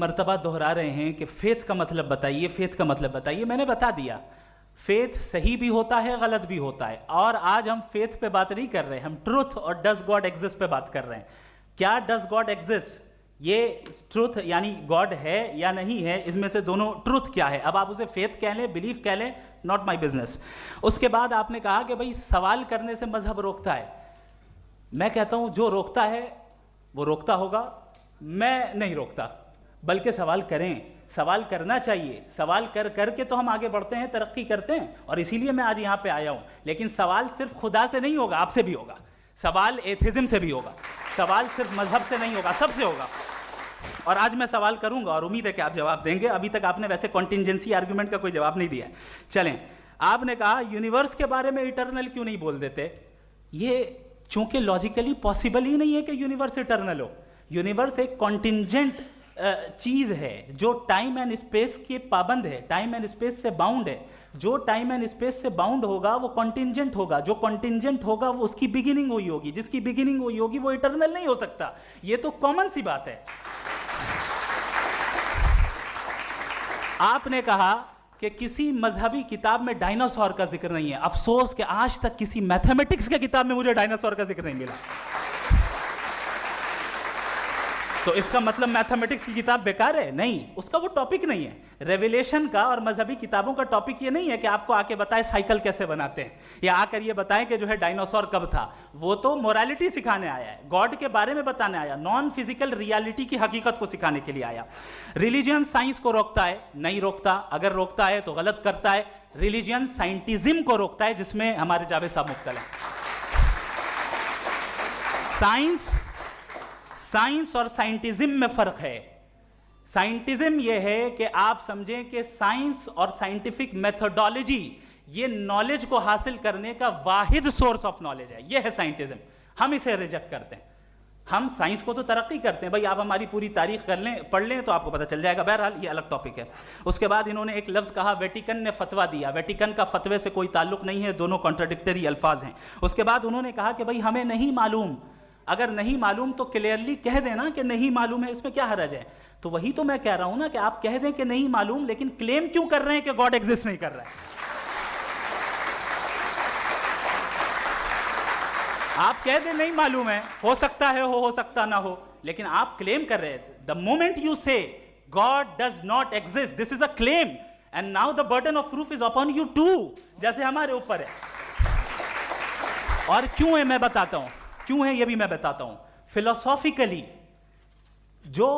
مرتبہ دہرا رہے ہیں کہ فیتھ کا مطلب بتائیے، فیتھ کا مطلب بتائیے. میں نے بتا دیا فیتھ صحیح بھی ہوتا ہے، غلط بھی ہوتا ہے. اور آج ہم فیتھ پہ بات نہیں کر رہے، ہم ٹروتھ اور ڈز گاڈ ایگزسٹ پہ بات کر رہے ہیں. کیا ڈز گاڈ ایگزسٹ، یہ ٹروتھ یعنی گاڈ ہے یا نہیں ہے، اس میں سے دونوں ٹروتھ کیا ہے. اب آپ اسے فیتھ کہہ لیں، بلیف کہہ لیں، ناٹ مائی بزنس. اس کے بعد آپ نے کہا کہ بھائی سوال کرنے سے مذہب روکتا ہے. میں کہتا ہوں جو روکتا ہے وہ روکتا ہوگا، میں نہیں روکتا، بلکہ سوال کریں، سوال کرنا چاہیے. سوال کر کر کے تو ہم آگے بڑھتے ہیں، ترقی کرتے ہیں، اور اسی لیے میں آج یہاں پہ آیا ہوں. لیکن سوال صرف خدا سے نہیں ہوگا، آپ سے بھی ہوگا. سوال ایتھزم سے بھی ہوگا، سوال صرف مذہب سے نہیں ہوگا، سب سے ہوگا. اور آج میں سوال کروں گا اور امید ہے کہ آپ جواب دیں گے. ابھی تک آپ نے ویسے کنٹینجنسی آرگومنٹ کا کوئی جواب نہیں دیا ہے. چلیں، آپ نے کہا یونیورس کے بارے میں ایٹرنل کیوں نہیں بول دیتے. یہ چونکہ لاجیکلی پاسبل ہی نہیں ہے کہ یونیورس ایٹرنل ہو. یونیورس ایک کنٹینجنٹ چیز ہے جو ٹائم اینڈ اسپیس کے پابند ہے، ٹائم اینڈ اسپیس سے باؤنڈ ہے. جو ٹائم اینڈ اسپیس سے باؤنڈ ہوگا وہ کنٹینجنٹ ہوگا، جو کنٹینجنٹ ہوگا وہ اس کی بگننگ ہوئی ہوگی، جس کی بگننگ ہوئی ہوگی وہ ایٹرنل نہیں ہو سکتا. یہ تو کامن سی بات ہے. آپ نے کہا کہ کسی مذہبی کتاب میں ڈائناسور کا ذکر نہیں ہے. افسوس کہ آج تک کسی میتھمیٹکس کے کتاب میں مجھے ڈائناسور کا ذکر نہیں ملا. تو اس کا مطلب میتھمیٹکس کی کتاب بیکار ہے؟ نہیں، اس کا وہ ٹاپک نہیں ہے. ریویلیشن کا اور مذہبی کتابوں کا ٹاپک یہ نہیں ہے کہ آپ کو آ کے بتائے سائیکل کیسے بناتے ہیں، یا آ کر یہ بتائیں کہ جو ہے ڈائناسور کب تھا. وہ تو مورالٹی سکھانے آیا ہے، گاڈ کے بارے میں بتانے آیا، نان فزیکل ریالٹی کی حقیقت کو سکھانے کے لیے آیا. ریلیجن سائنس کو روکتا ہے؟ نہیں روکتا. اگر روکتا ہے تو غلط کرتا ہے. ریلیجن سائنٹزم کو روکتا ہے، جس میں ہمارے جاوید صاحب مبتلا ہیں. سائنس اور سائنٹزم میں فرق ہے. سائنٹزم یہ ہے کہ آپ سمجھیں کہ سائنس اور سائنٹیفک میتھڈالوجی یہ نالج کو حاصل کرنے کا واحد سورس آف نالج ہے. یہ ہے سائنٹزم. ہم اسے ریجیکٹ کرتے ہیں. ہم سائنس کو تو ترقی کرتے ہیں. بھائی آپ ہماری پوری تاریخ کر لیں، پڑھ لیں تو آپ کو پتہ چل جائے گا. بہرحال یہ الگ ٹاپک ہے. اس کے بعد انہوں نے ایک لفظ کہا، ویٹیکن نے فتویٰ دیا. ویٹیکن کا فتوے سے کوئی تعلق نہیں ہے، دونوں کانٹراڈکٹری الفاظ ہیں. اس کے بعد انہوں نے کہا کہ بھائی ہمیں نہیں معلوم. اگر نہیں معلوم تو کلیئرلی کہہ دینا کہ نہیں معلوم ہے، اس میں کیا حرج ہے. تو وہی تو میں کہہ رہا ہوں نا کہ آپ کہہ دیں کہ نہیں معلوم، لیکن کلیم کیوں کر رہے ہیں کہ گاڈ ایگزسٹ نہیں کر رہا ہے. آپ کہہ دیں نہیں معلوم ہے، ہو سکتا ہے ہو سکتا نہ ہو، لیکن آپ کلیم کر رہے ہیں. the moment you say God does not exist, this is a claim and now the burden of proof is upon you too، جیسے ہمارے اوپر ہے. اور کیوں ہے میں بتاتا ہوں، کیوں ہے یہ بھی میں بتاتا ہوں. فلسافیکلی جو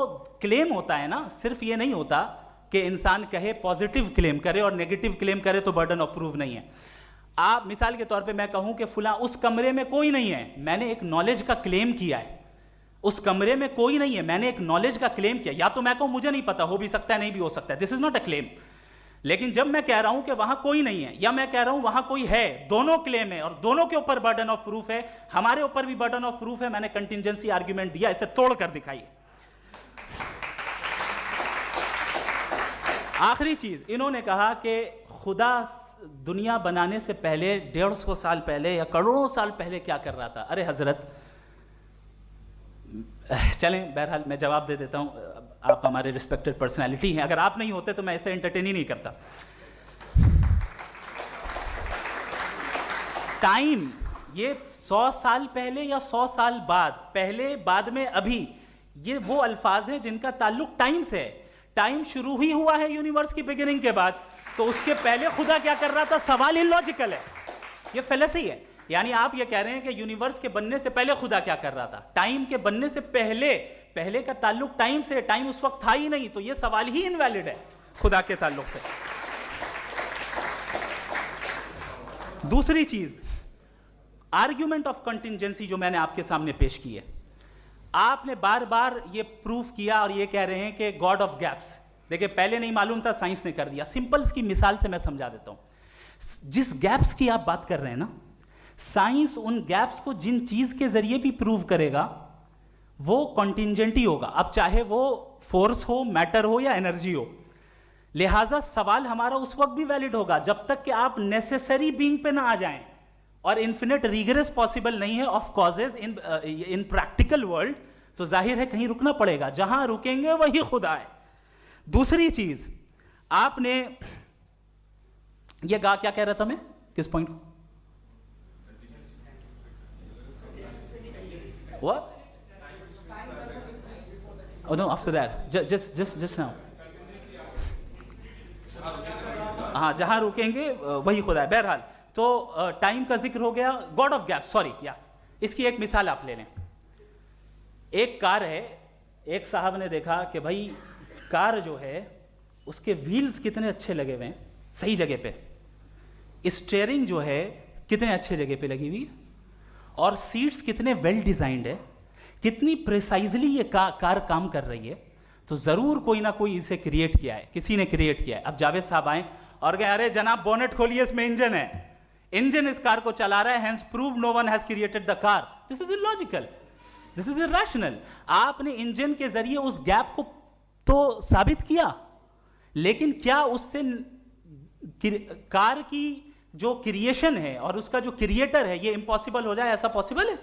کلیم ہوتا ہے نا، صرف یہ نہیں ہوتا کہ انسان کہے پازیٹیو کلیم کرے اور نیگیٹو کلیم کرے تو برڈن آف پروف نہیں ہے. آپ مثال کے طور پہ میں کہوں کہ فلاں اس کمرے میں کوئی نہیں ہے، میں نے ایک نالج کا کلیم کیا ہے. اس کمرے میں کوئی نہیں ہے، میں نے ایک نالج کا کلیم کیا. یا تو میں کہوں مجھے نہیں پتا، ہو بھی سکتا ہے نہیں بھی ہو سکتا ہے، دس از ناٹ اے کلیم. لیکن جب میں کہہ رہا ہوں کہ وہاں کوئی نہیں ہے، یا میں کہہ رہا ہوں وہاں کوئی ہے، دونوں کلیم ہے اور دونوں کے اوپر برڈن آف پروف ہے. ہمارے اوپر بھی برڈن آف پروف ہے. میں نے کنٹینجنسی آرگومنٹ دیا، اسے توڑ کر دکھائیے. آخری چیز انہوں نے کہا کہ خدا دنیا بنانے سے پہلے 150 سال پہلے یا کروڑوں سال پہلے کیا کر رہا تھا. ارے حضرت، چلیں بہرحال میں جواب دے دیتا ہوں. آپ ہمارے ریسپیکٹڈ پرسنالٹی ہیں، اگر آپ نہیں ہوتے تو میں اسے انٹرٹین ہی نہیں کرتا. ٹائم یہ 100 سال پہلے یا 100 سال بعد، پہلے بعد میں ابھی، یہ وہ الفاظ ہیں جن کا تعلق ٹائم سے ہے. ٹائم شروع ہی ہوا ہے یونیورس کی بگننگ کے بعد، تو اس کے پہلے خدا کیا کر رہا تھا؟ سوال ہی لاجیکل ہے، یہ فیلسی ہے. یعنی آپ یہ کہہ رہے ہیں کہ یونیورس کے بننے سے پہلے خدا کیا کر رہا تھا؟ ٹائم کے بننے سے پہلے کا تعلق ٹائم سے، ٹائم اس وقت تھا ہی نہیں، تو یہ سوال ہی انویلڈ ہے خدا کے تعلق سے. دوسری چیز، آرگیومنٹ آف کنٹینجنسی جو میں نے آپ کے سامنے پیش کی ہے، آپ نے بار بار یہ پروف کیا اور یہ کہہ رہے ہیں کہ گاڈ آف گیپس. دیکھیں پہلے نہیں معلوم تھا، سائنس نے کر دیا. سمپلس کی مثال سے میں سمجھا دیتا ہوں. جس گیپس کی آپ بات کر رہے ہیں نا، سائنس ان گیپس کو جن چیز کے ذریعے بھی پروو کرے گا وہ کنٹینجنٹی ہوگا. اب چاہے وہ فورس ہو، میٹر ہو یا انرجی ہو. لہٰذا سوال ہمارا اس وقت بھی ویلڈ ہوگا جب تک کہ آپ نیسیسری بینگ پہ نہ آ جائیں. اور انفینٹ ریگریس پاسبل نہیں ہے of causes in practical world. تو ظاہر ہے کہیں رکنا پڑے گا. جہاں رکیں گے وہی خدا ہے. دوسری چیز آپ نے یہ کہا, کیا کہہ رہا تھا میں, کس پوائنٹ کو, what? Oh no, after that, just now. ہاں, جہاں رکیں گے وہی خدا ہے. بہرحال تو ٹائم کا ذکر ہو گیا. گاڈ آف گیپ, سوری, یا اس کی ایک مثال آپ لے لیں. ایک کار ہے, ایک صاحب نے دیکھا کہ بھائی کار جو ہے اس کے ویلز کتنے اچھے لگے ہوئے ہیں صحیح جگہ پہ, اسٹیئرنگ جو ہے کتنے اچھے جگہ پہ لگی ہوئی, اور سیٹس کتنے ویل ڈیزائنڈ ہے, کتنی پریسائزلی یہ کار کام کر رہی ہے. تو ضرور کوئی نہ کوئی اسے کریٹ کیا ہے, کسی نے کریٹ کیا ہے. اب جاوید صاحب آئیں اور کہیں ارے جناب بونٹ کھولیے, اس میں انجن ہے, انجن اس کار کو چلا رہا ہے, hence proved no one has created the car. This is illogical, this is irrational. آپ نے انجن کے ذریعے اس گیپ کو تو ثابت کیا, لیکن کیا اس سے کار کی جو کریشن ہے اور اس کا جو کریٹر ہے یہ امپاسبل ہو جائے, ایسا پاسبل ہے؟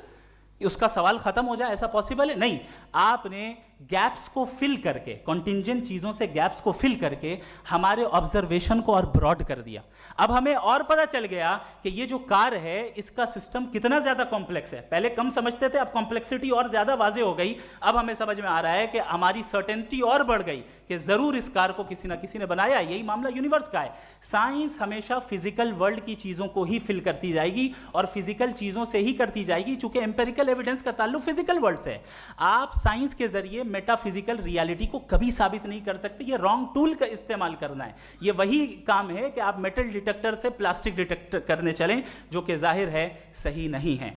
اس کا سوال ختم ہو جائے, ایسا پاسبل ہے؟ نہیں. آپ نے گیپس کو فل کر کے, کنٹینجنٹ چیزوں سے گیپس کو فل کر کے ہمارے آبزرویشن کو اور براڈ کر دیا. اب ہمیں اور پتہ چل گیا کہ یہ جو کار ہے اس کا سسٹم کتنا زیادہ کمپلیکس ہے. پہلے کم سمجھتے تھے, اب کمپلیکسٹی اور زیادہ واضح ہو گئی. اب ہمیں سمجھ میں آ رہا ہے کہ ہماری سرٹنٹی اور بڑھ گئی کہ ضرور اس کار کو کسی نہ کسی نے بنایا. یہی معاملہ یونیورس کا ہے. سائنس ہمیشہ فزیکل ورلڈ کی چیزوں کو ہی فل کرتی جائے گی اور فزیکل چیزوں سے ہی کرتی جائے گی, چونکہ امپیریکل ایویڈنس کا تعلق فزیکل ورلڈ سے ہے. آپ سائنس کے ذریعے میٹا فزیکل ریالٹی کو کبھی ثابت نہیں کر سکتے. یہ رانگ ٹول کا استعمال کرنا ہے. یہ وہی کام ہے کہ آپ میٹل ڈیٹیکٹر سے پلاسٹک ڈیٹیکٹر کرنے چلیں, جو کہ ظاہر ہے صحیح نہیں ہے.